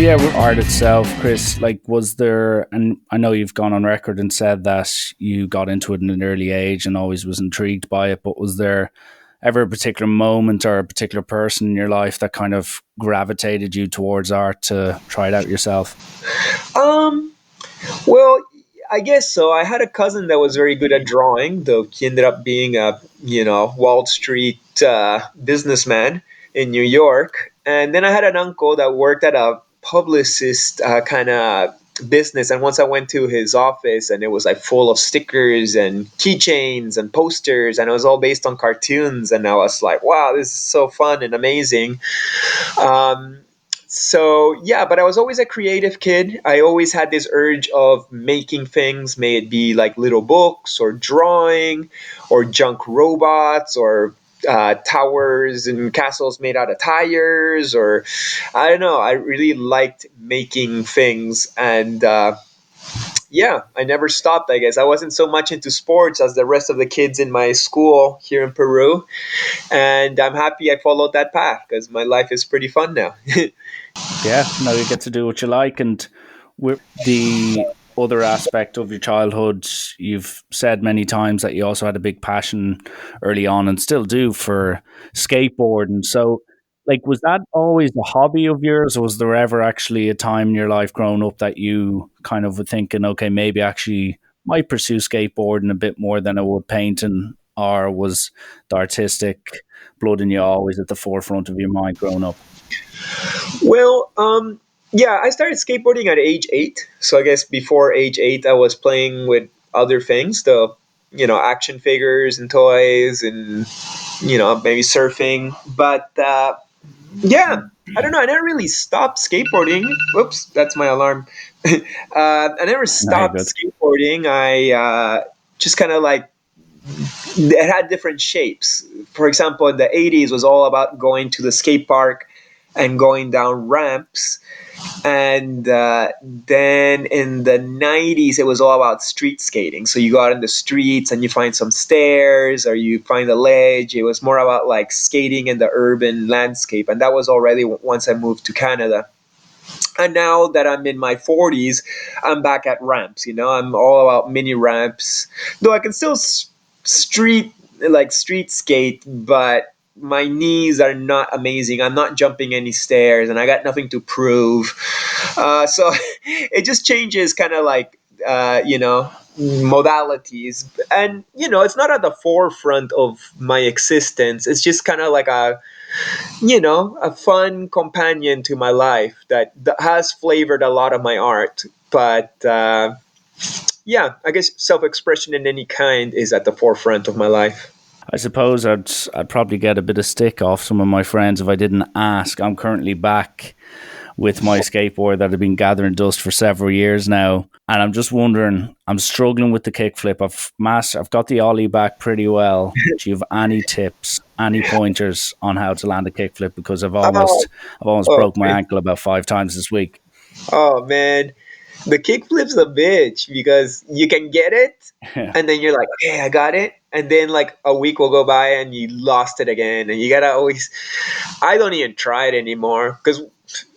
yeah, with art itself, Chris, like, was there, and I know you've gone on record and said that you got into it in an early age and always was intrigued by it, but was there ever a particular moment or a particular person in your life that kind of gravitated you towards art to try it out yourself? Um, well, I guess so. I had a cousin that was very good at drawing, though he ended up being a, Wall Street businessman in New York. And then I had an uncle that worked at a publicist kind of business. And once I went to his office, and it was like full of stickers and keychains and posters, and it was all based on cartoons. And I was like, wow, this is so fun and amazing. Um, so yeah, but I was always a creative kid. I always had this urge of making things, may it be like little books or drawing or junk robots or towers and castles made out of tires, or I don't know. I really liked making things, and yeah, I never stopped. I guess I wasn't so much into sports as the rest of the kids in my school here in Peru, and I'm happy I followed that path because my life is pretty fun now. Yeah, now you get to do what you like. And with the other aspect of your childhood, you've said many times that you also had a big passion early on and still do for skateboarding. So, like, was that always a hobby of yours, or was there ever actually a time in your life growing up that you kind of were thinking, okay, maybe I actually might pursue skateboarding a bit more than I would painting, or was the artistic blood in you always at the forefront of your mind growing up? Well, yeah, I started skateboarding at age 8. So I guess before age 8, I was playing with other things, the action figures and toys, and maybe surfing. But yeah, I don't know. I never really stopped skateboarding. Whoops, that's my alarm. I never No, you're stopped good. skateboarding. I just kind of like it had different shapes. For example, in the 80s was all about going to the skate park and going down ramps, and then in the 90s it was all about street skating. So you go out in the streets and you find some stairs or you find a ledge. It was more about like skating in the urban landscape, and that was already once I moved to Canada. And now that I'm in my 40s, I'm back at ramps. I'm all about mini ramps, though I can still street street skate, but my knees are not amazing. I'm not jumping any stairs, and I got nothing to prove. So it just changes, kind of like modalities, and it's not at the forefront of my existence. It's just kind of like a fun companion to my life that has flavored a lot of my art. But yeah, I guess self-expression in any kind is at the forefront of my life. I suppose I'd probably get a bit of stick off some of my friends if I didn't ask. I'm currently back with my skateboard that I've been gathering dust for several years now, and I'm just wondering. I'm struggling with the kickflip. I've got the ollie back pretty well. Do you have any tips, any pointers on how to land a kickflip? Because Oh, I've almost broke my okay. ankle about 5 times this week. Oh man, the kickflip's a bitch because you can get it, and then you're like, okay, I got it, and then like a week will go by and you lost it again, and you gotta always. I don't even try it anymore because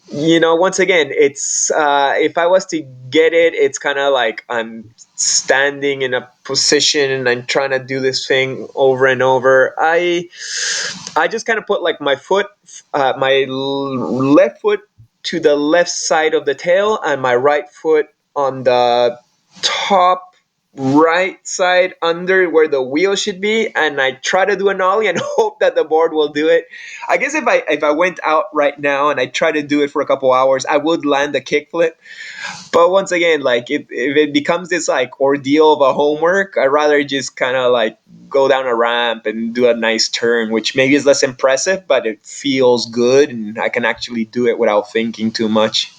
once again, it's if I was to get it, it's kind of like I'm standing in a position and I'm trying to do this thing over and over. I just kind of put like my foot, left foot to the left side of the tail, and my right foot on the top right side under where the wheel should be, and I try to do an ollie and hope that the board will do it. I guess if I went out right now and I try to do it for a couple hours, I would land a kickflip. But once again, like if it becomes this like ordeal of a homework, I'd rather just kind of like go down a ramp and do a nice turn, which maybe is less impressive, but it feels good and I can actually do it without thinking too much.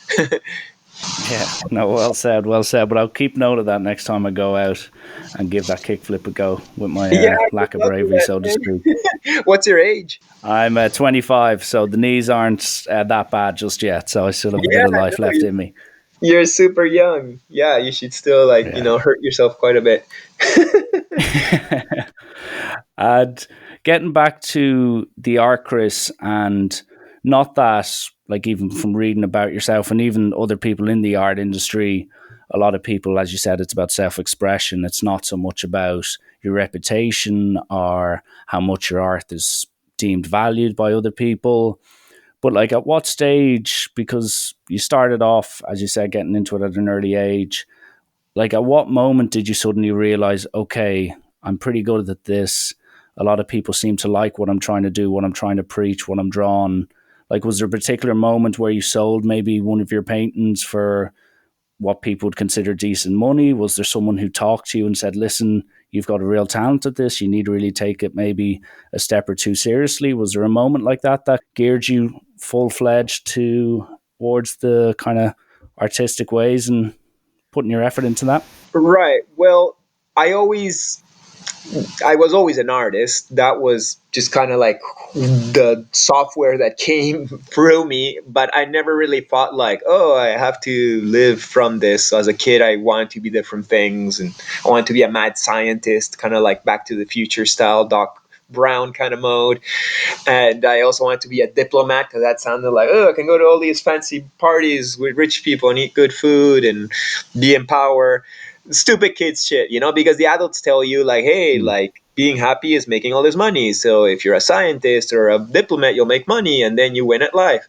Yeah, no, well said, well said. But I'll keep note of that next time I go out and give that kickflip a go with my Yeah, good lack of luck with bravery, that, so to speak. man. What's your age? I'm 25, so the knees aren't that bad just yet. So I still have a bit Yeah, of life no, left in me. you're super young. Yeah, you should still like, Yeah. hurt yourself quite a bit. And getting back to the art, Chris, and not that like even from reading about yourself and even other people in the art industry, a lot of people, as you said, it's about self-expression. It's not so much about your reputation or how much your art is deemed valued by other people. But like at what stage, because you started off, as you said, getting into it at an early age, like at what moment did you suddenly realize, okay, I'm pretty good at this. A lot of people seem to like what I'm trying to do, what I'm trying to preach, what I'm drawing. Like, was there a particular moment where you sold maybe one of your paintings for what people would consider decent money? Was there someone who talked to you and said, listen, you've got a real talent at this. You need to really take it maybe a step or two seriously? Was there a moment like that that geared you full fledged towards the kind of artistic ways and putting your effort into that? Right. Well, I always I was always an artist. That was just kind of like the software that came through me. But I never really thought like, oh, I have to live from this. As a kid, I wanted to be different things, and I wanted to be a mad scientist, kind of like Back to the Future style, Doc Brown kind of mode. And I also wanted to be a diplomat because that sounded like, oh, I can go to all these fancy parties with rich people and eat good food and be in power. Stupid kids shit, because the adults tell you like, hey, Mm. like being happy is making all this money. So if you're a scientist or a diplomat, you'll make money and then you win at life.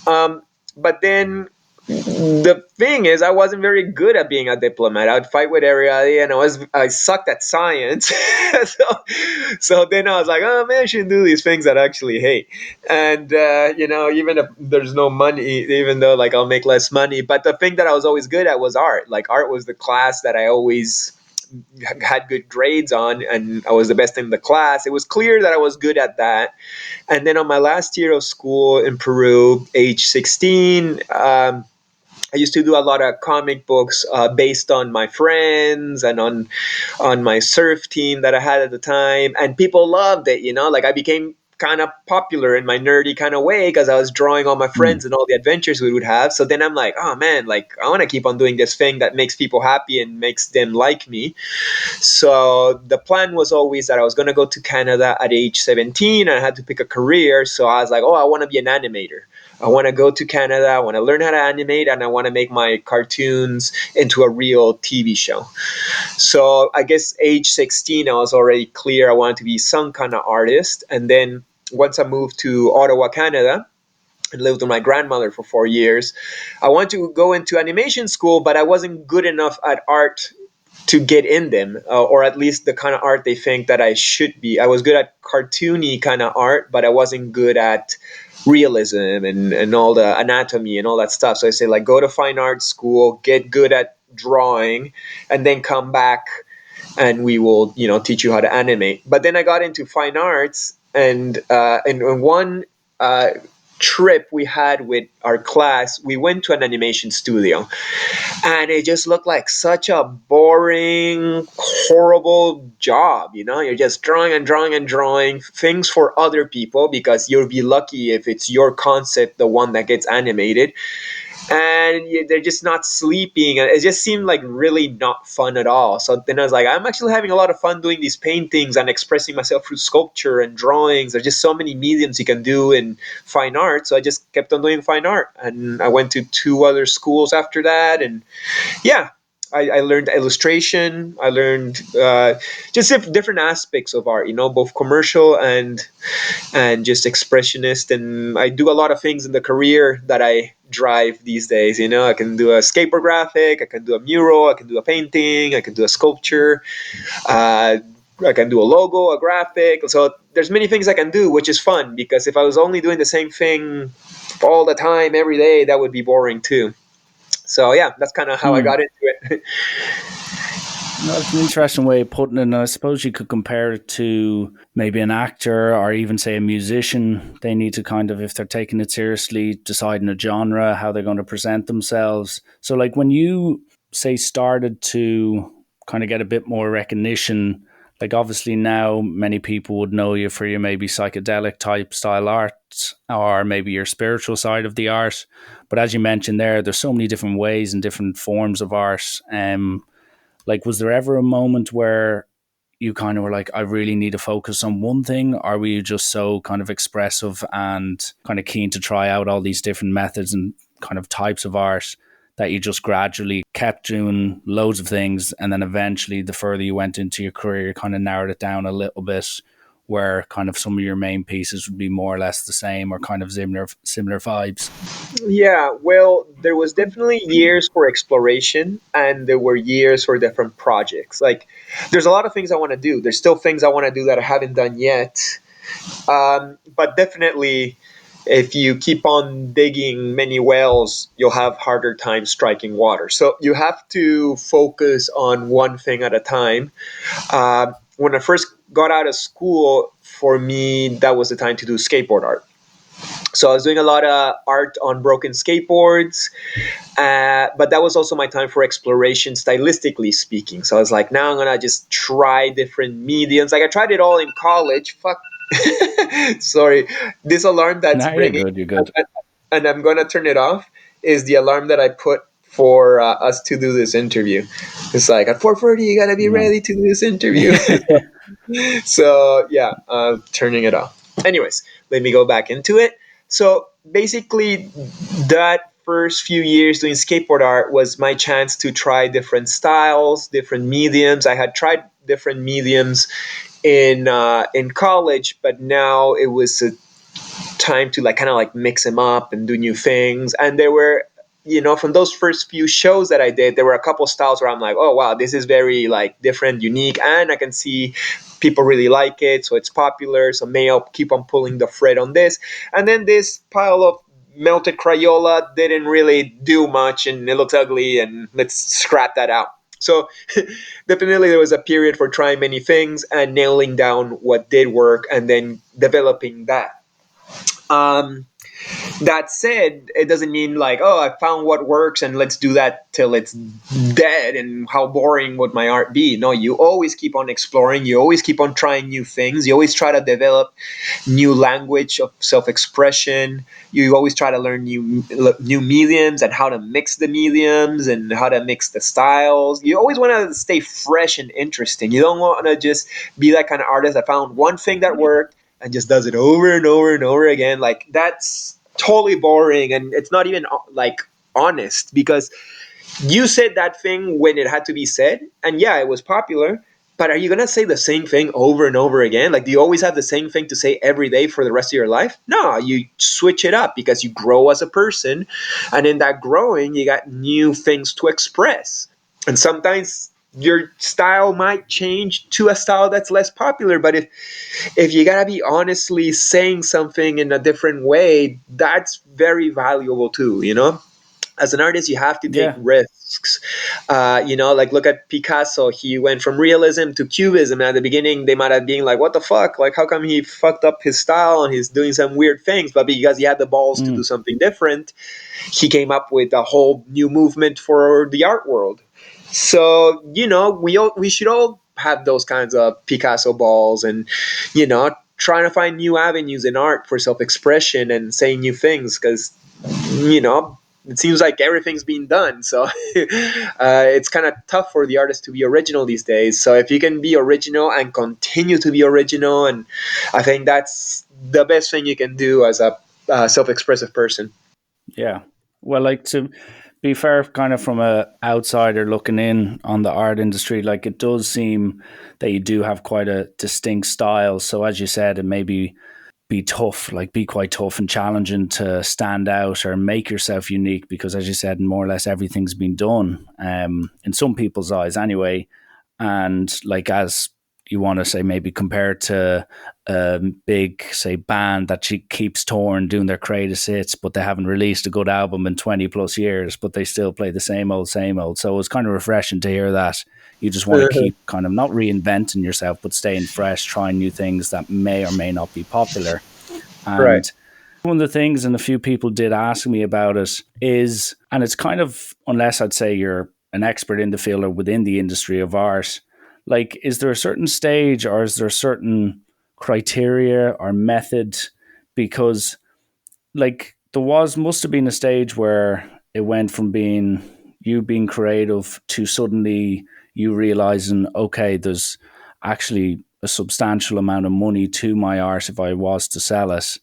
But then the thing is, I wasn't very good at being a diplomat. I'd fight with everybody, and I sucked at science. so then I was like, oh man, I shouldn't do these things that I actually hate. And even if there's no money, even though like I'll make less money, but the thing that I was always good at was art. Like art was the class that I always had good grades on, and I was the best in the class. It was clear that I was good at that. And then on my last year of school in Peru, age 16, I used to do a lot of comic books based on my friends and on my surf team that I had at the time, and people loved it. Like I became kind of popular in my nerdy kind of way because I was drawing all my Mm. friends and all the adventures we would have. So then I'm like, oh man, like I want to keep on doing this thing that makes people happy and makes them like me. So the plan was always that I was going to go to Canada at age 17 and I had to pick a career. So I was like, oh, I want to be an animator. I want to go to Canada. I want to learn how to animate and I want to make my cartoons into a real TV show. So I guess age 16, I was already clear I wanted to be some kind of artist. And then once I moved to Ottawa, Canada, and lived with my grandmother for 4 years, I wanted to go into animation school, but I wasn't good enough at art to get in them, or at least the kind of art they think that I should be. I was good at cartoony kind of art, but I wasn't good at realism and all the anatomy and all that stuff. So I say, like, go to fine art school, get good at drawing, and then come back and we will, teach you how to animate. But then I got into fine arts, and one uh, trip we had with our class, we went to an animation studio and it just looked like such a boring, horrible job. You're just drawing and drawing and drawing things for other people because you'll be lucky if it's your concept, the one that gets animated. And they're just not sleeping. And it just seemed like really not fun at all. So then I was like, I'm actually having a lot of fun doing these paintings and expressing myself through sculpture and drawings. There's just so many mediums you can do in fine art. So I just kept on doing fine art. And I went to two other schools after that. And yeah, I learned illustration. I learned just different aspects of art, both commercial and just expressionist. And I do a lot of things in the career that I drive these days. I can do a skateboard graphic, I can do a mural, I can do a painting, I can do a sculpture, uh, I can do a logo, a graphic. So there's many things I can do, which is fun because if I was only doing the same thing all the time, every day, that would be boring too. So yeah, that's kind of how I Mm. got into it. No, that's an interesting way of putting it. And I suppose you could compare it to maybe an actor or even say a musician. They need to kind of, if they're taking it seriously, decide in a genre, how they're going to present themselves. So like when you say started to kind of get a bit more recognition, like obviously now many people would know you for your maybe psychedelic type style art or maybe your spiritual side of the art. But as you mentioned there, there's so many different ways and different forms of art. Like, was there ever a moment where you kind of were like, I really need to focus on one thing? Or were you just so kind of expressive and kind of keen to try out all these different methods and kind of types of art that you just gradually kept doing loads of things, and then eventually the further you went into your career, you kind of narrowed it down a little bit, where kind of some of your main pieces would be more or less the same or kind of similar vibes? Yeah, well, there was definitely years for exploration and there were years for different projects. Like, there's a lot of things I want to do. There's still things I want to do that I haven't done yet. But definitely, if you keep on digging many wells, you'll have harder time striking water. So you have to focus on one thing at a time. When I first got out of school, for me, that was the time to do skateboard art. So I was doing a lot of art on broken skateboards, but that was also my time for exploration, stylistically speaking. So I was like, now I'm gonna just try different mediums. Like I tried it all in college. Fuck, sorry. This alarm that's No, you're ringing, good. You're good. and I'm gonna turn it off. Is the alarm that I put for us to do this interview? It's like at 4:30, you gotta be No. ready to do this interview. So yeah, turning it off. Anyways, let me go back into it. So basically, that first few years doing skateboard art was my chance to try different styles, different mediums. I had tried different mediums in college, but now it was a time to like kind of like mix them up and do new things. And there were, from those first few shows that I did, there were a couple styles where I'm like, oh wow, this is very like different, unique, and I can see people really like it, so it's popular. So may I'll keep on pulling the thread on this. And then this pile of melted Crayola didn't really do much, and it looks ugly, and let's scrap that out. So definitely there was a period for trying many things and nailing down what did work and then developing that. Um, that said, it doesn't mean like, oh, I found what works and let's do that till it's dead and how boring would my art be? No, you always keep on exploring. You always keep on trying new things. You always try to develop new language of self-expression. You always try to learn new mediums and how to mix the mediums and how to mix the styles. You always want to stay fresh and interesting. You don't want to just be that kind of artist that found one thing that worked and just does it over and over and over again. Like that's totally boring and it's not even like honest because you said that thing when it had to be said and yeah, it was popular, but are you going to say the same thing over and over again? Like do you always have the same thing to say every day for the rest of your life? No, you switch it up because you grow as a person, and in that growing you got new things to express. And sometimes your style might change to a style that's less popular, but if you gotta be honestly saying something in a different way, that's very valuable too. As an artist, you have to take Yeah. risks. Like look at Picasso. He went from realism to cubism. At the beginning, they might have been like, "What the fuck? Like, how come he fucked up his style and he's doing some weird things?" But because he had the balls to do Mm. something different, he came up with a whole new movement for the art world. So we should all have those kinds of Picasso balls, and trying to find new avenues in art for self-expression and saying new things because it seems like everything's being done. So it's kind of tough for the artist to be original these days. So if you can be original and continue to be original, and I think that's the best thing you can do as a self-expressive person. Yeah. Well, like to be fair, kind of from a outsider looking in on the art industry, like it does seem that you do have quite a distinct style. So as you said, it maybe be tough, like be quite tough and challenging to stand out or make yourself unique because, as you said, more or less everything's been done in some people's eyes anyway. And like as you want to say, maybe compared to a big, say, band that she keeps touring doing their greatest hits, but they haven't released a good album in 20 plus years, but they still play the same old, same old. So it's kind of refreshing to hear that you just want to keep kind of not reinventing yourself, but staying fresh, trying new things that may or may not be popular. Right. And one of the things, and a few people did ask me about it, is, and it's kind of, unless I'd say you're an expert in the field or within the industry of art, like, is there a certain stage or is there a certain criteria or method? Because, like, there must have been a stage where it went from being you being creative to suddenly you realizing, okay, there's actually a substantial amount of money to my art if I was to sell it.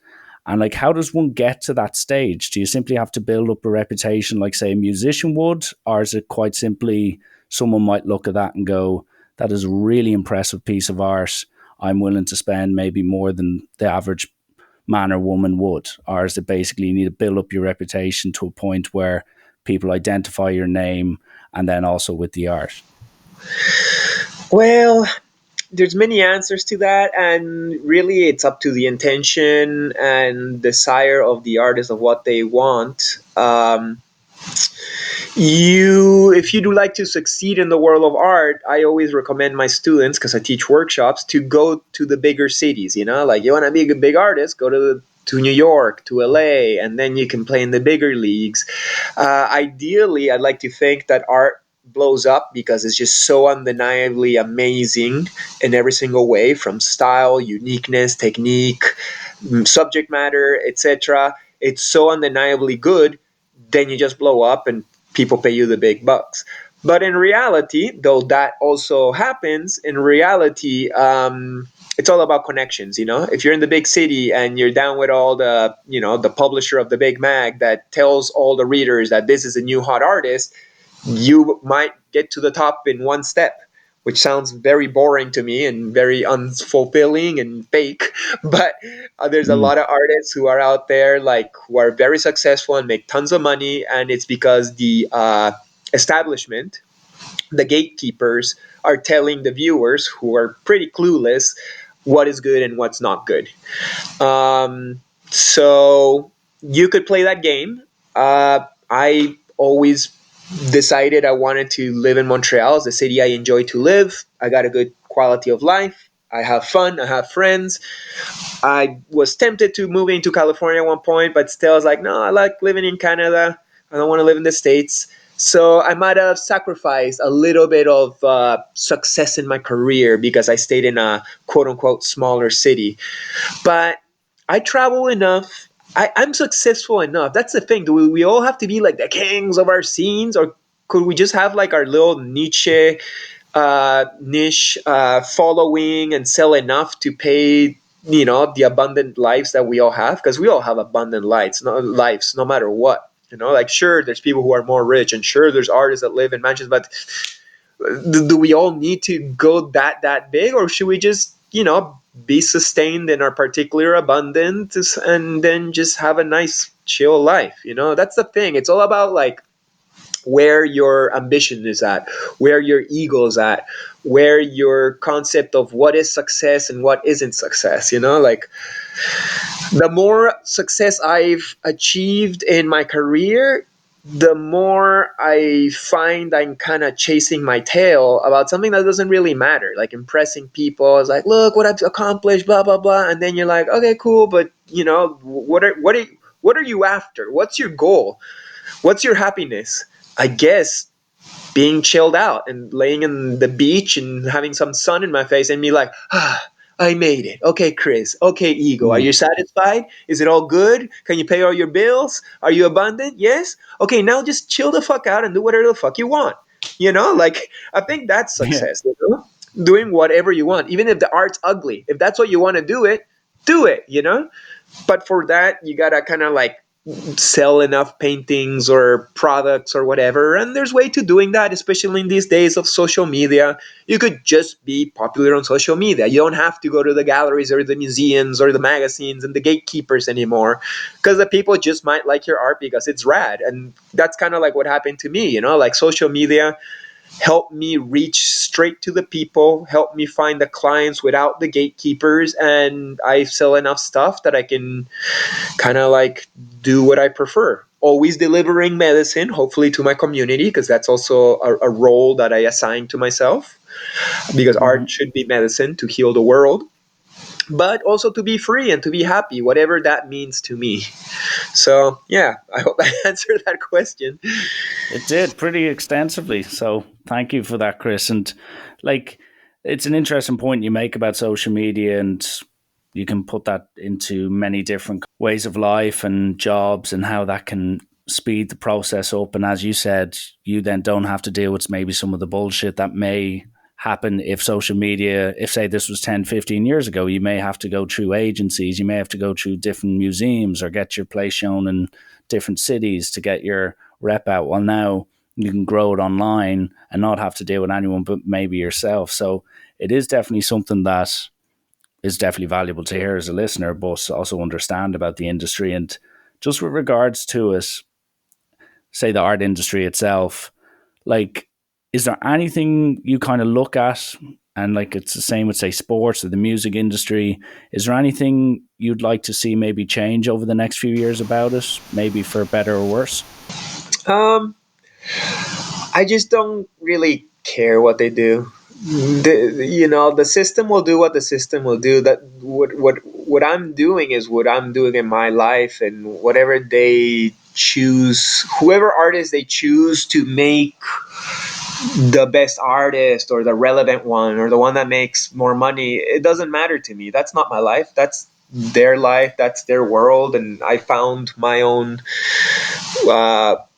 And like, how does one get to that stage? Do you simply have to build up a reputation like, say, a musician would? Or is it quite simply someone might look at that and go, that is a really impressive piece of art. I'm willing to spend maybe more than the average man or woman would? Or is it basically you need to build up your reputation to a point where people identify your name and then also with the art? Well, there's many answers to that, and really it's up to the intention and desire of the artist of what they want. You If you do like to succeed in the world of art, I always recommend my students, because I teach workshops, to go to the bigger cities. Like, you want to be a big artist, go to New York, to LA, and then you can play in the bigger leagues. Ideally, I'd like to think that art blows up because it's just so undeniably amazing in every single way, from style, uniqueness, technique, subject matter, etc. It's so undeniably good, then you just blow up and people pay you the big bucks. But in reality, though that also happens, in reality, it's all about connections. If you're in the big city and you're down with all the publisher of the big mag that tells all the readers that this is a new hot artist, you might get to the top in one step, which sounds very boring to me and very unfulfilling and fake. But there's a Mm. lot of artists who are out there, like, who are very successful and make tons of money, and it's because the establishment, the gatekeepers, are telling the viewers, who are pretty clueless, what is good and what's not good. So you could play that game. I always decided I wanted to live in Montreal. It's the city I enjoy to live. I got a good quality of life. I have fun. I have friends. I was tempted to move into California at one point, but still I was like, no, I like living in Canada. I don't want to live in the States. So I might have sacrificed a little bit of success in my career because I stayed in a quote unquote smaller city. But I travel enough. I'm successful enough. That's the thing. Do we all have to be like the kings of our scenes, or could we just have like our little niche following and sell enough to pay the abundant lives that we all have? Because we all have abundant lives, no matter what. Like, sure, there's people who are more rich, and sure, there's artists that live in mansions, but do we all need to go that big, or should we just be sustained in our particular abundance and then just have a nice chill life? That's the thing. It's all about, like, where your ambition is at, where your ego is at, where your concept of what is success and what isn't success. Like, the more success I've achieved in my career, the more I find I'm kind of chasing my tail about something that doesn't really matter, like impressing people. It's like, look what I've accomplished, blah blah blah, and then you're like, okay, cool, but what are you after? What's your goal? What's your happiness? I guess being chilled out and laying in the beach and having some sun in my face and be like, I made it. Okay, Chris. Okay, ego. Are Mm. you satisfied? Is it all good? Can you pay all your bills? Are you abundant? Yes. Okay, now just chill the fuck out and do whatever the fuck you want. Like, I think that's Yeah. success. Doing whatever you want, even if the art's ugly. If that's what you want to do it, do it. But for that, you gotta kind of like sell enough paintings or products or whatever. And there's way to doing that, especially in these days of social media. You could just be popular on social media. You don't have to go to the galleries or the museums or the magazines and the gatekeepers anymore, because the people just might like your art because it's rad. And that's kind of like what happened to me. Like, social media help me reach straight to the people, help me find the clients without the gatekeepers, and I sell enough stuff that I can kind of like do what I prefer. Always delivering medicine, hopefully, to my community, because that's also a role that I assign to myself. Because art Mhm. should be medicine to heal the world, but also to be free and to be happy, whatever that means to me. So, yeah, I hope I answered that question. It did pretty extensively. So thank you for that, Chris. And like, it's an interesting point you make about social media, and you can put that into many different ways of life and jobs and how that can speed the process up. And as you said, you then don't have to deal with maybe some of the bullshit that may happen if social media, if say this was 10, 15 years ago, you may have to go through agencies, you may have to go through different museums or get your place shown in different cities to get your rep out. Well, now you can grow it online and not have to deal with anyone but maybe yourself. So it is definitely something that is definitely valuable to hear as a listener, but also understand about the industry. And just with regards to it, say the art industry itself, like, is there anything you kind of look at, and like it's the same with say sports or the music industry, is there anything you'd like to see maybe change over the next few years about it, maybe for better or worse? Um, I just don't really care what they do. The system will do what the system will do. That what I'm doing is what I'm doing in my life, and whatever they choose, whoever artist they choose to make the best artist or the relevant one or the one that makes more money, it doesn't matter to me. That's not my life. That's their life. That's their world, and I found my own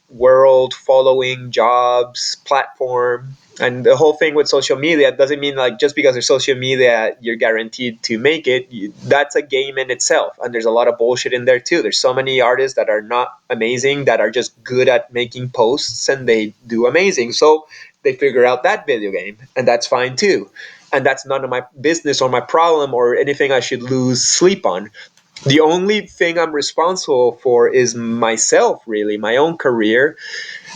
world following jobs platform. And the whole thing with social media doesn't mean like just because there's social media you're guaranteed to make it. That's a game in itself, and there's a lot of bullshit in there too. There's so many artists that are not amazing, that are just good at making posts, and they do amazing, so they figure out that video game, and that's fine too. And that's none of my business or my problem or anything I should lose sleep on. The only thing I'm responsible for is myself, really, my own career,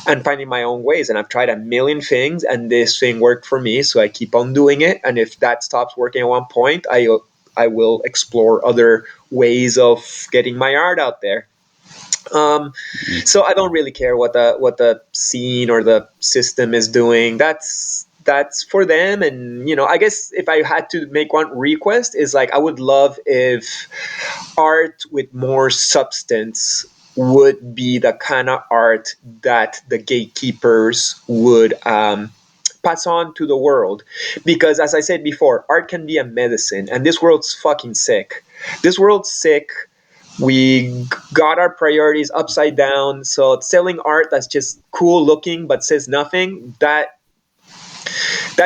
and finding my own ways. And I've tried a million things, and this thing worked for me, so I keep on doing it. And if that stops working at one point, I will explore other ways of getting my art out there. Um, Mm. so I don't really care what the scene or the system is doing. That's for them. And I guess if I had to make one request, is like I would love if art with more substance would be the kind of art that the gatekeepers would pass on to the world. Because as I said before, art can be a medicine, and this world's fucking sick. This world's sick. We got our priorities upside down. So selling art that's just cool looking but says nothing, that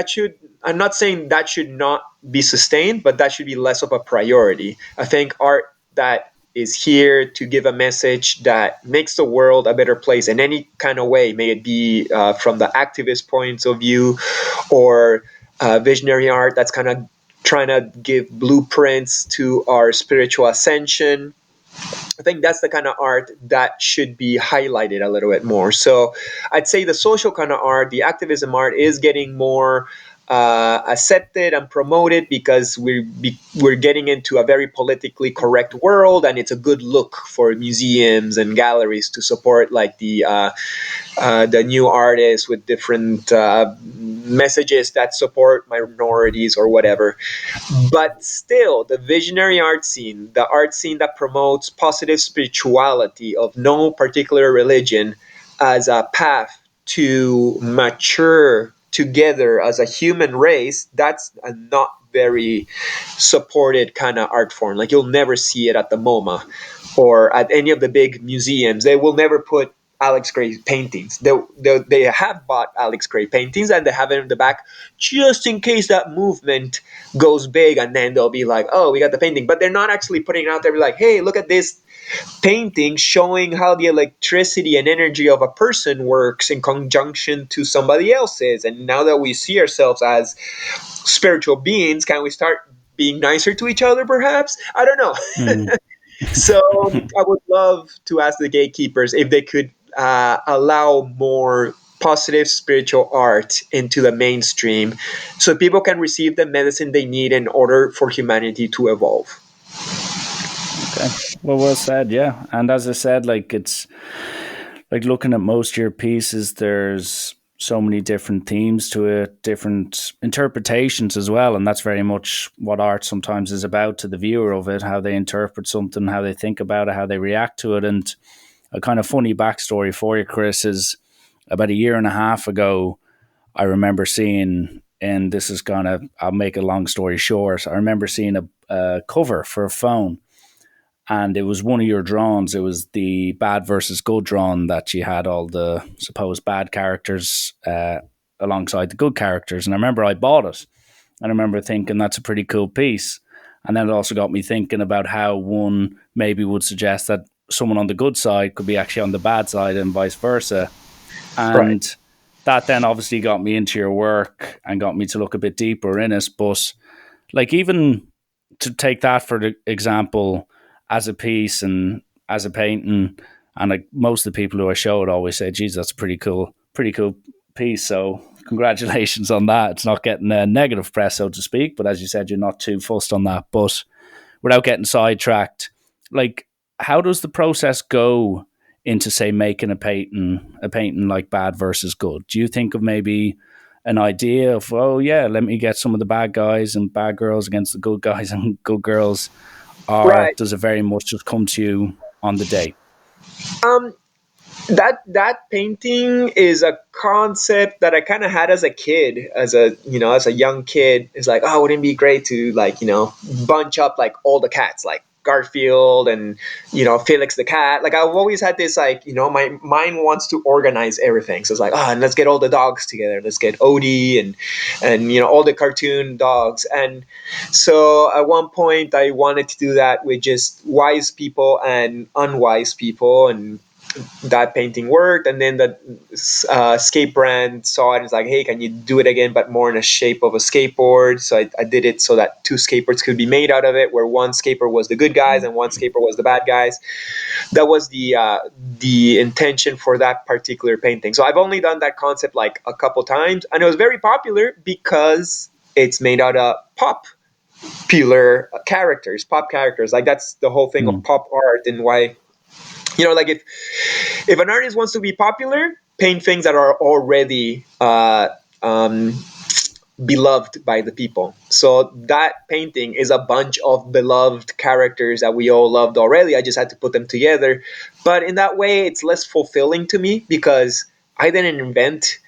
should, I'm not saying that should not be sustained, but that should be less of a priority. I think art that is here to give a message that makes the world a better place in any kind of way, may it be from the activist points of view, or visionary art that's kind of trying to give blueprints to our spiritual ascension. I think that's the kind of art that should be highlighted a little bit more. So I'd say the social kind of art, the activism art, is getting more accepted and promoted because we're getting into a very politically correct world, and it's a good look for museums and galleries to support like the new artists with different messages that support minorities or whatever. But still, the visionary art scene, the art scene that promotes positive spirituality of no particular religion as a path to mature together as a human race, that's a not very supported kind of art form. Like you'll never see it at the MoMA or at any of the big museums. They will never put Alex Gray paintings. They have bought Alex Gray paintings, and they have it in the back just in case that movement goes big, and then they'll be like, oh, we got the painting. But they're not actually putting it out there like, hey, look at this painting showing how the electricity and energy of a person works in conjunction to somebody else's. And now that we see ourselves as spiritual beings, can we start being nicer to each other, perhaps? I don't know. Mm. So I would love to ask the gatekeepers if they could allow more positive spiritual art into the mainstream so people can receive the medicine they need in order for humanity to evolve. Okay. Well said. Yeah. And as I said, like it's like looking at most of your pieces, there's so many different themes to it, different interpretations as well. And that's very much what art sometimes is about to the viewer of it, how they interpret something, how they think about it, how they react to it. And a kind of funny backstory for you, Chris, is about a year and a half ago, I remember seeing, and this is gonna, I'll make a long story short. I remember seeing a cover for a phone, and it was one of your drawings. It was the bad versus good drawing that you had all the supposed bad characters alongside the good characters. And I remember I bought it, and I remember thinking that's a pretty cool piece. And then it also got me thinking about how one maybe would suggest that someone on the good side could be actually on the bad side and vice versa. Right. And that then obviously got me into your work and got me to look a bit deeper in it. But like, even to take that for the example, as a piece and as a painting, and like most of the people who I show it always say, geez, that's a pretty cool piece. So congratulations on that. It's not getting a negative press, so to speak, but as you said, you're not too fussed on that. But without getting sidetracked, like, how does the process go into, say, making a painting like bad versus good? Do you think of maybe an idea of, oh yeah, let me get some of the bad guys and bad girls against the good guys and good girls, or Right. does it very much just come to you on the day? Um, that painting is a concept that I kind of had as a kid, as a young kid. It's like, oh, wouldn't it be great to, like, bunch up like all the cats, like Garfield and Felix the cat. Like, I've always had this, like, my mind wants to organize everything. So it's like, and let's get all the dogs together. Let's get Odie and all the cartoon dogs. And so at one point I wanted to do that with just wise people and unwise people, and that painting worked. And then the skate brand saw it and was like, hey, can you do it again but more in a shape of a skateboard? So I did it so that two skateboards could be made out of it, where one skateboard was the good guys and one skateboard was the bad guys. That was the intention for that particular painting. So I've only done that concept like a couple times, and it was very popular because it's made out of pop characters. Like, that's the whole thing of Hmm. pop art, and why, like, if an artist wants to be popular, paint things that are already beloved by the people. So that painting is a bunch of beloved characters that we all loved already. I just had to put them together. But in that way, it's less fulfilling to me because I didn't invent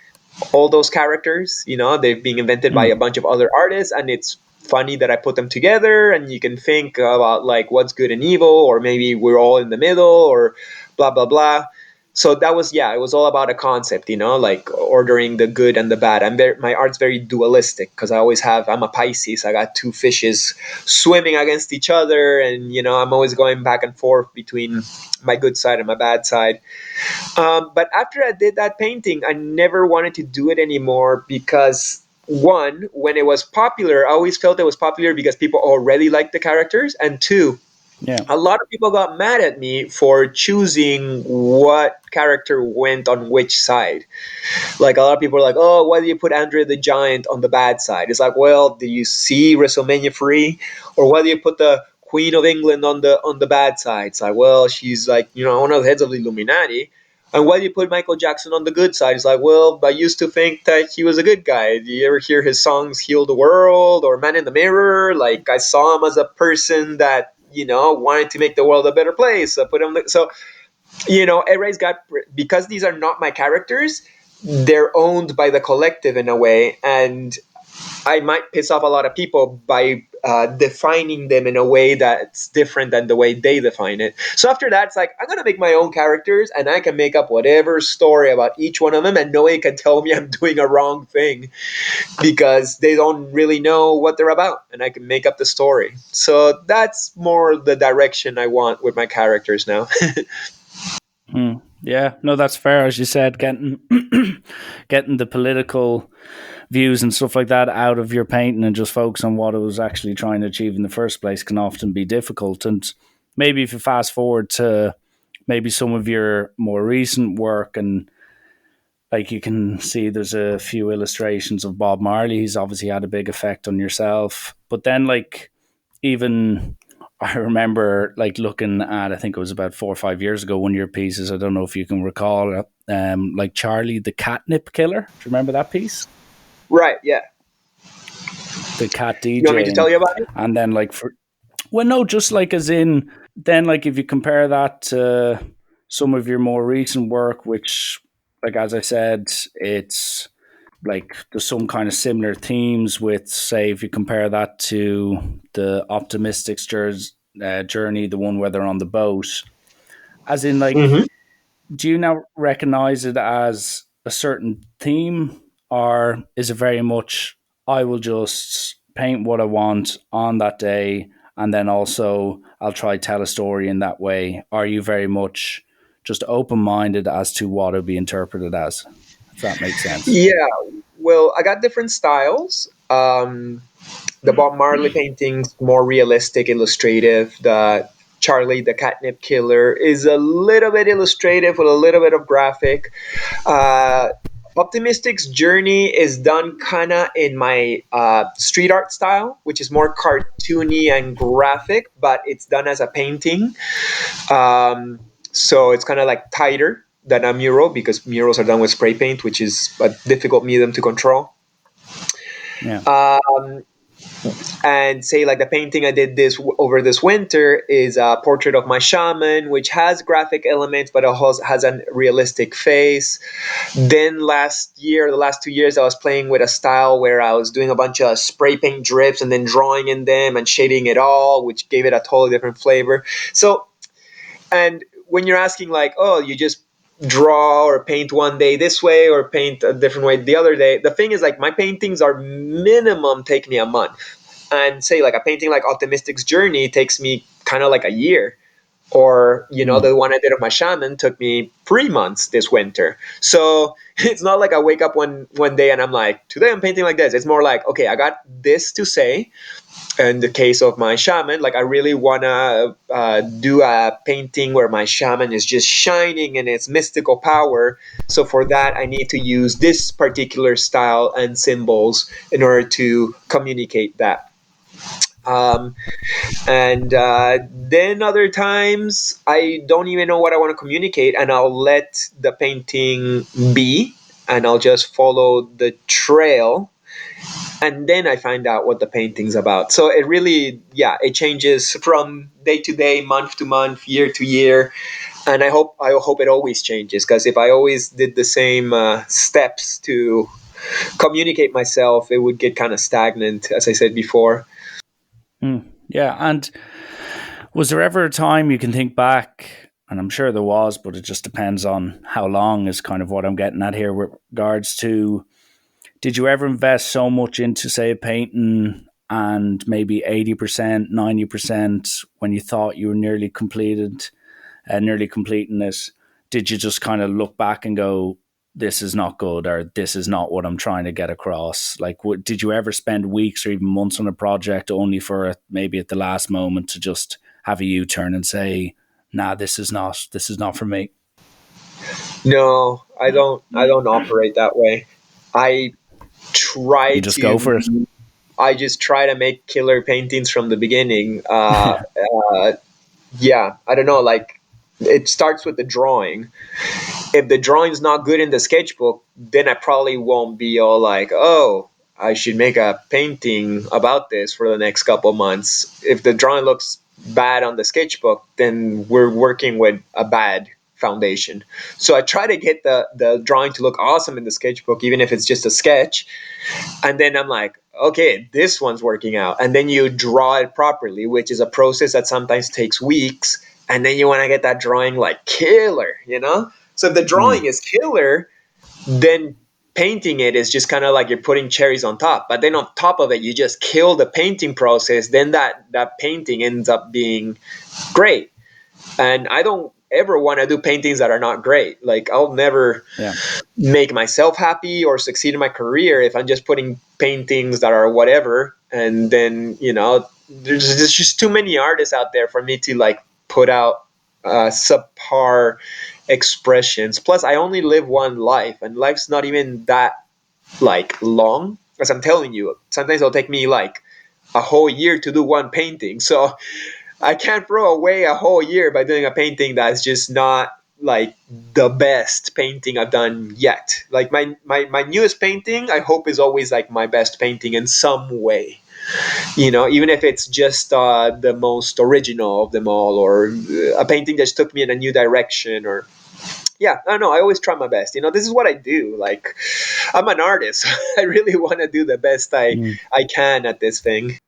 all those characters. They've been invented by a Hmm. bunch of other artists, and it's funny that I put them together, and you can think about like what's good and evil, or maybe we're all in the middle, or blah blah blah. So that was, yeah, it was all about a concept, like ordering the good and the bad. My art's very dualistic because I'm a Pisces. I got two fishes swimming against each other, and I'm always going back and forth between my good side and my bad side. But after I did that painting, I never wanted to do it anymore because, one, when it was popular, I always felt it was popular because people already liked the characters, and two, Yeah. a lot of people got mad at me for choosing what character went on which side. Like, a lot of people are like, "Oh, why do you put Andre the Giant on the bad side?" It's like, well, do you see WrestleMania 3, or why do you put the Queen of England on the bad side? It's like, well, she's like, one of the heads of the Illuminati. And why do you put Michael Jackson on the good side? It's like, well, I used to think that he was a good guy. Do you ever hear his songs "Heal the World" or "Man in the Mirror"? Like, I saw him as a person that wanted to make the world a better place. I put him. So everybody's got, because these are not my characters, they're owned by the collective in a way, and I might piss off a lot of people by defining them in a way that's different than the way they define it. So after that, it's like, I'm gonna make my own characters, and I can make up whatever story about each one of them, and nobody can tell me I'm doing a wrong thing because they don't really know what they're about, and I can make up the story. So that's more the direction I want with my characters now. Hmm. Yeah, no, that's fair. As you said, getting getting the political views and stuff like that out of your painting and just focus on what it was actually trying to achieve in the first place can often be difficult. And maybe if you fast forward to maybe some of your more recent work, and like, you can see there's a few illustrations of Bob Marley. He's obviously had a big effect on yourself. But then, like, even I remember like looking at, I think it was about 4 or 5 years ago, one of your pieces. I don't know if you can recall it, like Charlie the Catnip Killer. Do you remember that piece? Right? Yeah. The cat You want me to tell DJing, you about it? and then like for, well, no, just like as in, then like if you compare that to some of your more recent work, which, like as I said, it's like there's some kind of similar themes with, say, if you compare that to the optimistics journey, the one where they're on the boat, as in, like, Mm-hmm. do you now recognize it as a certain theme, or is it very much I will just paint what I want on that day, and then also I'll try tell a story in that way? Are you very much just open minded as to what it'll be interpreted as? If that makes sense. Yeah, well, I got different styles. The Bob Marley paintings more realistic, illustrative. The Charlie the Catnip Killer is a little bit illustrative with a little bit of graphic. Uh, Optimistic's journey is done kind of in my street art style, which is more cartoony and graphic, but it's done as a painting. So it's kind of like tighter than a mural because murals are done with spray paint, which is a difficult medium to control. Yeah. Um, and say like the painting I did this over this winter is a portrait of my shaman, which has graphic elements but it has a realistic face. Then last year, the last 2 years, I was playing with a style where I was doing a bunch of spray paint drips and then drawing in them and shading it all, which gave it a totally different flavor. So, and when you're asking like, oh, you just draw or paint one day this way or paint a different way the other day, the thing is like my paintings are minimum take me a month, and say like a painting like Optimistic's Journey takes me kind of like a year, or Mm. the one I did of my shaman took me 3 months this winter. So it's not like I wake up one day and I'm like, today I'm painting like this. It's more like, okay, I got this to say. In the case of my shaman, like I really wanna do a painting where my shaman is just shining in its mystical power. So for that, I need to use this particular style and symbols in order to communicate that. Um, and then other times, I don't even know what I want to communicate, and I'll let the painting be, and I'll just follow the trail. And then I find out what the painting's about. So it really, yeah, it changes from day to day, month to month, year to year. And I hope it always changes, because if I always did the same steps to communicate myself, it would get kind of stagnant, as I said before. Mm. Yeah. And was there ever a time you can think back? And I'm sure there was, but it just depends on how long, is kind of what I'm getting at here with regards to, did you ever invest so much into, say, a painting and maybe 80%, 90% when you thought you were nearly completed, nearly completing it? Did you just kind of look back and go, this is not good, or this is not what I'm trying to get across? Like, did you ever spend weeks or even months on a project only for maybe at the last moment to just have a U-turn and say, nah, this is not for me? No, I don't. I don't operate that way. I try You just go for it. to. I just try to make killer paintings from the beginning. Yeah, I don't know. Like, it starts with the drawing. If the drawing's not good in the sketchbook, then I probably won't be all like, oh, I should make a painting about this for the next couple months. If the drawing looks bad on the sketchbook, then we're working with a bad foundation. So I try to get the drawing to look awesome in the sketchbook, even if it's just a sketch. And then I'm like, okay, this one's working out. And then you draw it properly, which is a process that sometimes takes weeks. And then you want to get that drawing like killer. So if the drawing Mm. is killer, then painting it is just kind of like you're putting cherries on top. But then on top of it, you just kill the painting process. Then that painting ends up being great. And I don't ever want to do paintings that are not great. Like, I'll never Yeah. make myself happy or succeed in my career if I'm just putting paintings that are whatever. And then, there's just too many artists out there for me to like put out subpar expressions. Plus, I only live one life, and life's not even that like long. As I'm telling you, sometimes it'll take me like a whole year to do one painting. So I can't throw away a whole year by doing a painting that's just not like the best painting I've done yet. Like my newest painting, I hope is always like my best painting in some way. Even if it's just the most original of them all, or a painting that just took me in a new direction, or yeah, I don't know. I always try my best. This is what I do. Like, I'm an artist. I really want to do the best Mm. I can at this thing.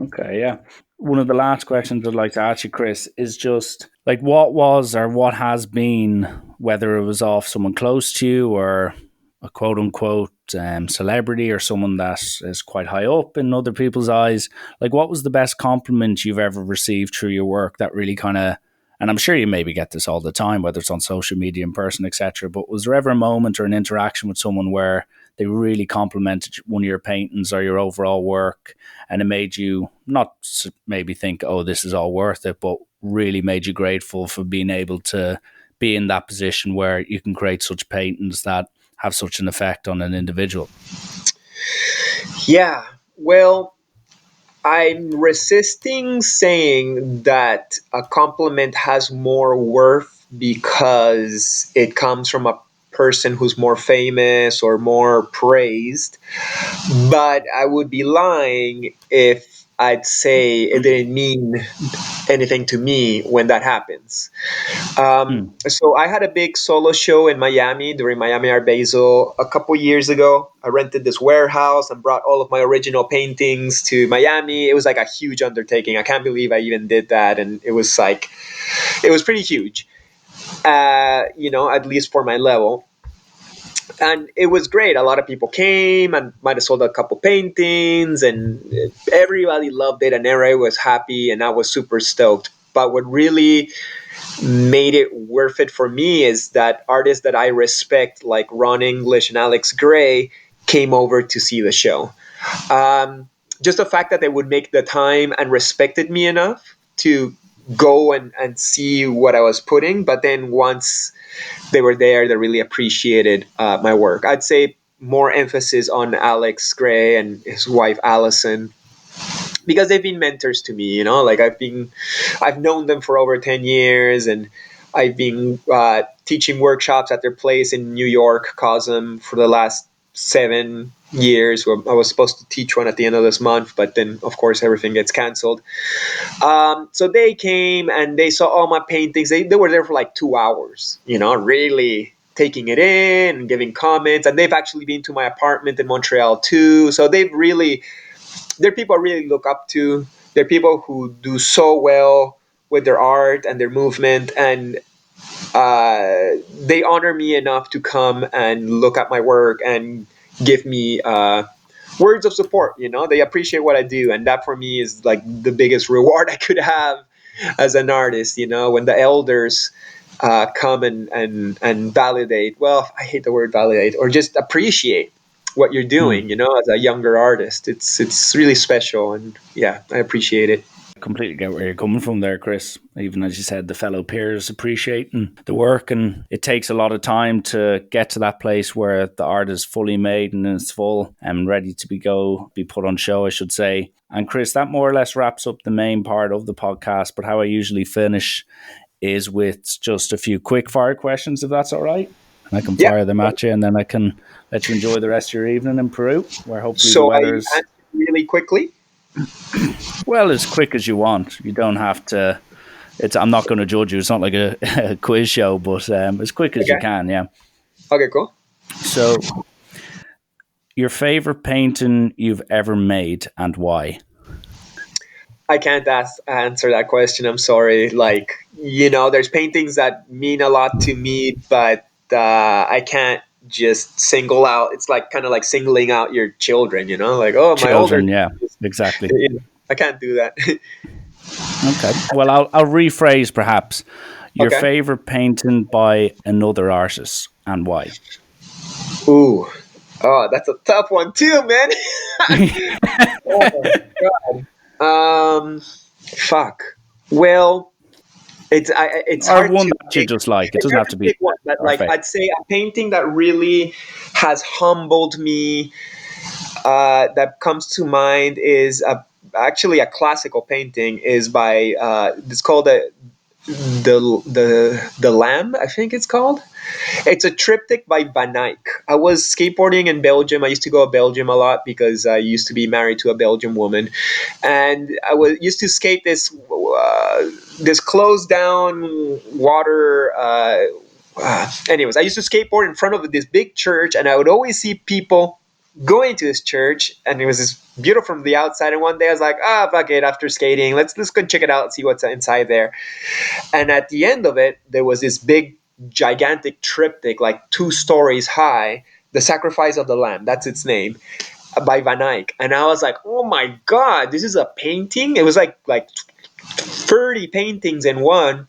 Okay, yeah. One of the last questions I'd like to ask you, Chris, is just like, what was or what has been, whether it was off someone close to you or a quote unquote celebrity or someone that is quite high up in other people's eyes. Like, what was the best compliment you've ever received through your work that really kind of, and I'm sure you maybe get this all the time, whether it's on social media, in person, etc. But was there ever a moment or an interaction with someone where they really complimented one of your paintings or your overall work, and it made you not maybe think, oh, this is all worth it, but really made you grateful for being able to be in that position where you can create such paintings that have such an effect on an individual? Yeah. Well, I'm resisting saying that a compliment has more worth because it comes from a person who's more famous or more praised. But I would be lying if I'd say it didn't mean anything to me when that happens. Mm. So I had a big solo show in Miami during Miami Art Basel a couple years ago. I rented this warehouse and brought all of my original paintings to Miami. It was like a huge undertaking. I can't believe I even did that, and it was pretty huge. At least for my level. And it was great. A lot of people came and might have sold a couple paintings, and everybody loved it, and everybody was happy, and I was super stoked. But what really made it worth it for me is that artists that I respect, like Ron English and Alex Gray, came over to see the show. Um, just the fact that they would make the time and respected me enough to go and see what I was putting. But then once they were there, they really appreciated my work. I'd say more emphasis on Alex Gray and his wife Allison, because they've been mentors to me. Like I've known them for over 10 years, and I've been teaching workshops at their place in New York, Cosm, for the last 7 years. I was supposed to teach one at the end of this month, but then of course everything gets canceled. So they came and they saw all my paintings. They were there for like 2 hours, really taking it in and giving comments. And they've actually been to my apartment in Montreal too. So they're people I really look up to. They're people who do so well with their art and their movement, and they honor me enough to come and look at my work and give me words of support. They appreciate what I do, and that for me is like the biggest reward I could have as an artist. When the elders come and validate. Well, I hate the word validate, or just appreciate what you're Mm. doing. As a younger artist, it's really special, and yeah, I appreciate it. Completely get where you're coming from there, Chris. Even as you said, the fellow peers appreciating the work, and it takes a lot of time to get to that place where the art is fully made and it's full and ready to be put on show, I should say. And Chris, that more or less wraps up the main part of the podcast. But how I usually finish is with just a few quick fire questions, if that's all right. And I can Yeah. fire them at you, and then I can let you enjoy the rest of your evening in Peru, where hopefully the So I weather's, answered really quickly. well, as quick as you want. You don't have to. I'm not going to judge you. It's not like a quiz show, but as quick as you Okay. can. Yeah. Okay. Cool. So, your favorite painting you've ever made and why? I can't answer that question. I'm sorry. Like, there's paintings that mean a lot to me, but I can't just single out. It's like kind of like singling out your children, like, oh, my older. Children. Yeah. Exactly. I can't do that. Okay. Well, I'll rephrase perhaps. Your Okay. favorite painting by another artist and why? Ooh. Oh, that's a tough one too, man. Oh my god. Fuck. Well, it's Or hard one to that you pick. just like. It It's doesn't hard have to to be pick one, but our like favorite. I'd say a painting that really has humbled me, that comes to mind is actually a classical painting. Is by it's called the Lamb, I think it's called. It's a triptych by Van Eyck. I was skateboarding in Belgium. I used to go to Belgium a lot because I used to be married to a Belgian woman, and I was used to skate this closed down water. Anyways, I used to skateboard in front of this big church, and I would always see people going to this church, and it was this beautiful from the outside. And one day I was like, fuck it, after skating, let's go check it out and see what's inside there. And at the end of it, there was this big, gigantic triptych, like 2 stories high, The Sacrifice of the Lamb. That's its name, by Van Eyck. And I was like, oh my god, this is a painting. It was like 30 paintings in one,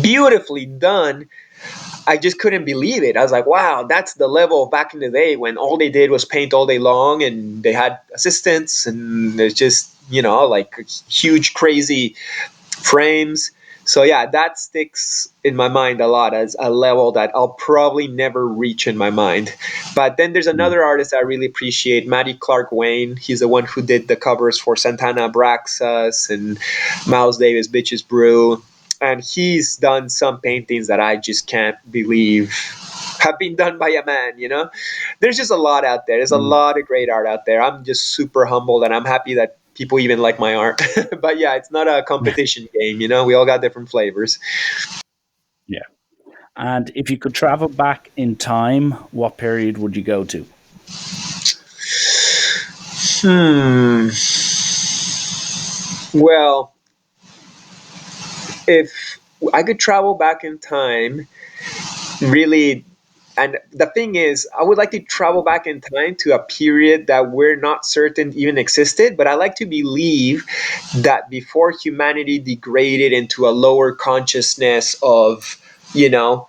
beautifully done. I just couldn't believe it. I was like, wow, that's the level back in the day when all they did was paint all day long and they had assistants and there's just, like huge, crazy frames. So yeah, that sticks in my mind a lot as a level that I'll probably never reach in my mind. But then there's Mm. another artist I really appreciate, Matty Clark Wayne. He's the one who did the covers for Santana Abraxas and Miles Davis Bitches Brew. And he's done some paintings that I just can't believe have been done by a man. There's just a lot out there. There's a Mm. lot of great art out there. I'm just super humbled and I'm happy that people even like my art. But yeah, it's not a competition game. We all got different flavors. Yeah. And if you could travel back in time, what period would you go to? Hmm. Well, if I could travel back in time, really, and the thing is, I would like to travel back in time to a period that we're not certain even existed, but I like to believe that before humanity degraded into a lower consciousness of, you know,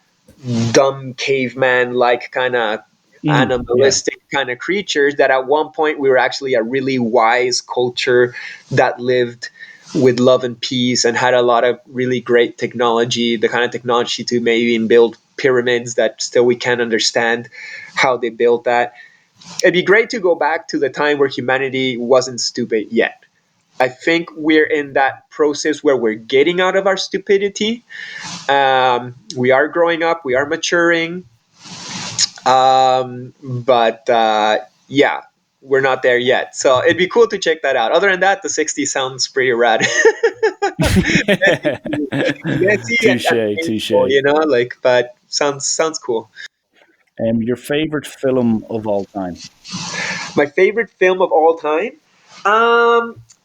dumb caveman like kind of Mm. Yeah. animalistic kind of creatures, that at one point we were actually a really wise culture that lived with love and peace and had a lot of really great technology, the kind of technology to maybe build pyramids that still we can't understand how they built that. It'd be great to go back to the time where humanity wasn't stupid yet. I think we're in that process where we're getting out of our stupidity. We are growing up, we are maturing, but yeah, we're not there yet. So it'd be cool to check that out. Other than that, the 60s sounds pretty rad. Messy and Touche, painful, touche. but sounds cool. Your favorite film of all time? My favorite film of all time?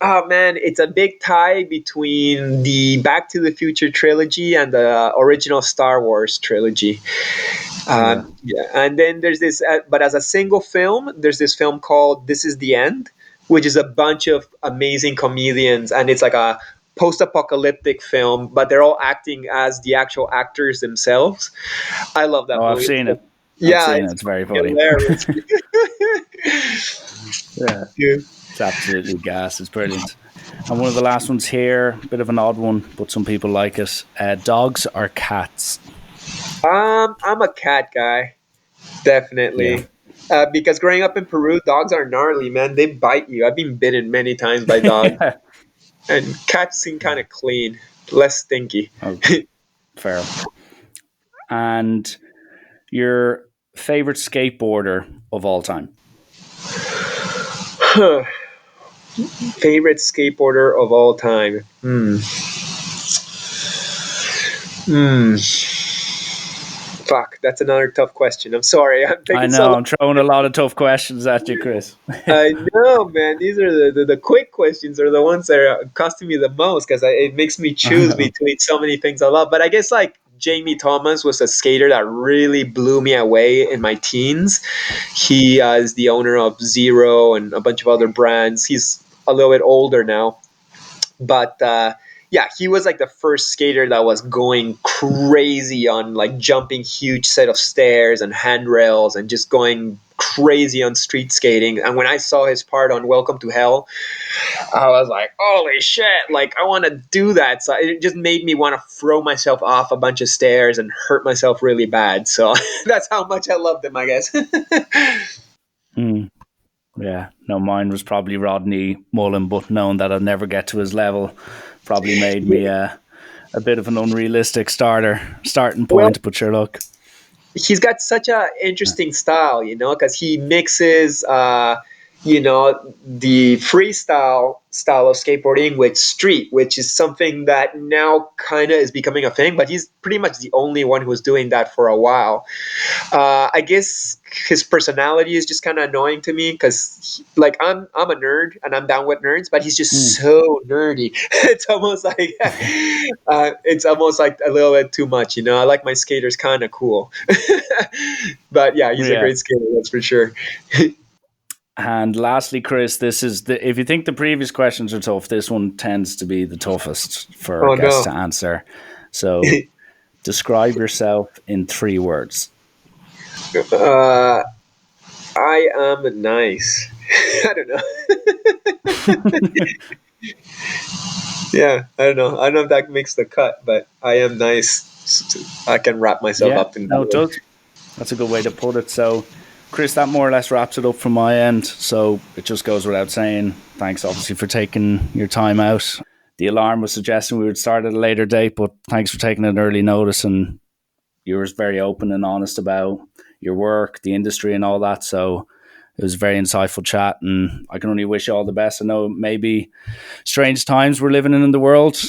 Oh man, it's a big tie between the Back to the Future trilogy and the original Star Wars trilogy. Yeah. Yeah, and then there's this, but as a single film, there's this film called This Is the End, which is a bunch of amazing comedians, and it's like a post-apocalyptic film, but they're all acting as the actual actors themselves. I love that Oh, I've movie. seen it. I've Yeah, seen it. it's It's very fucking funny. hilarious. Yeah. Yeah. It's absolutely gas. It's brilliant. And one of the last ones here, bit of an odd one, but some people like it. Dogs or cats? I'm a cat guy, Yeah. definitely. Because growing up in Peru, dogs are gnarly, man. They bite you. I've been bitten many times by dogs, Yeah. and cats seem kind of clean, less stinky. Oh, fair. And your favorite skateboarder of all time? Favorite skateboarder of all time? Hmm. Fuck, that's another tough question. I'm sorry. I'm I taking so know long. I'm throwing a lot of tough questions at you, Chris. I know, man. These are the quick questions are the ones that are costing me the most because it makes me I choose know. between so many things I love. But I guess like Jamie Thomas was a skater that really blew me away in my teens. He is the owner of Zero and a bunch of other brands. He's a little bit older now, but yeah, he was like the first skater that was going crazy on like jumping huge set of stairs and handrails and just going crazy on street skating. And when I saw his part on Welcome to Hell, I was like, holy shit, like I want to do that. So it just made me want to throw myself off a bunch of stairs and hurt myself really bad. So that's how much I loved him, I guess. Mm, yeah. No, mine was probably Rodney Mullen, but knowing that I'd never get to his level probably made me a bit of an unrealistic starting Well, point. But sure, look. he's got such a interesting style, because he mixes. the freestyle style of skateboarding with street, which is something that now kind of is becoming a thing, but he's pretty much the only one who was doing that for a while. I guess his personality is just kind of annoying to me because, like, I'm a nerd and I'm down with nerds, but he's just Mm. so nerdy. It's almost like a little bit too much. I like my skaters kind of cool, but yeah, he's a Yeah. great skater, that's for sure. And lastly, Chris, this is the if you think the previous questions are tough, this one tends to be the toughest for our Oh guests no. to answer. So describe yourself in 3 words. uh, I am nice. I don't know. Yeah, I don't know. I don't know if that makes the cut, but I am nice. I can wrap myself Yeah, up in that no, it way. does. That's a good way to put it. So, Chris, that more or less wraps it up from my end. So it just goes without saying, thanks obviously for taking your time out. The alarm was suggesting we would start at a later date, but thanks for taking an early notice, and you were very open and honest about your work, the industry, and all that. So it was a very insightful chat, and I can only wish you all the best. I know maybe strange times we're living in the world,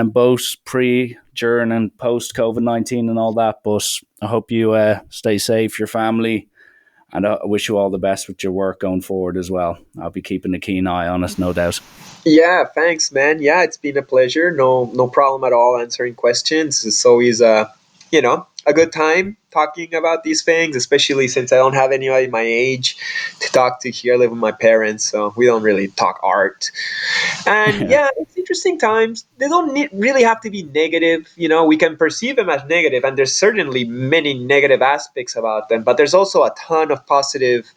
both pre, during, and post COVID-19 and all that. But I hope you stay safe, your family, and I wish you all the best with your work going forward as well. I'll be keeping a keen eye on it, no doubt. Yeah, thanks, man. Yeah, it's been a pleasure. No problem at all answering questions. It's always a good time talking about these things, especially since I don't have anybody my age to talk to here. I live with my parents, so we don't really talk art. And Yeah, yeah, it's interesting times. They don't really have to be negative. We can perceive them as negative, and there's certainly many negative aspects about them, but there's also a ton of positive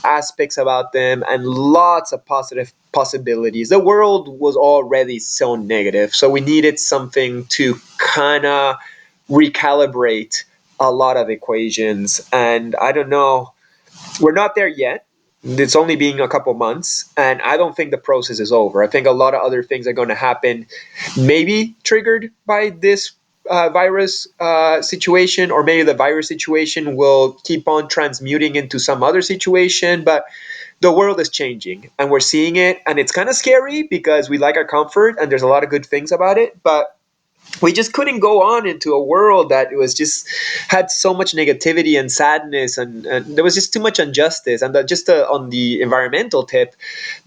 aspects about them and lots of positive possibilities. The world was already so negative, so we needed something to kind of recalibrate a lot of equations. And I don't know, we're not there yet. It's only been a couple months, and I don't think the process is over. I think a lot of other things are going to happen, maybe triggered by this virus situation, or maybe the virus situation will keep on transmuting into some other situation. But the world is changing, and we're seeing it, and it's kind of scary because we like our comfort, and there's a lot of good things about it. But we just couldn't go on into a world that was just had so much negativity and sadness, and there was just too much injustice. And on the environmental tip,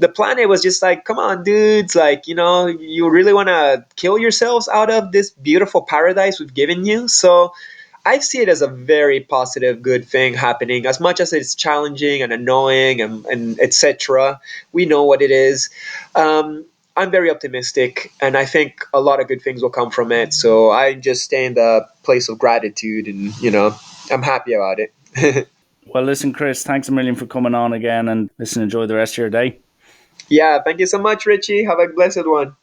the planet was just like, come on dudes, like, you really want to kill yourselves out of this beautiful paradise we've given you? So I see it as a very positive, good thing happening. As much as it's challenging and annoying and etc., we know what it is. I'm very optimistic, and I think a lot of good things will come from it. So I just stay in the place of gratitude, and I'm happy about it. well, listen, Chris, thanks a million for coming on again, and listen, enjoy the rest of your day. Yeah, thank you so much, Richie. Have a blessed one.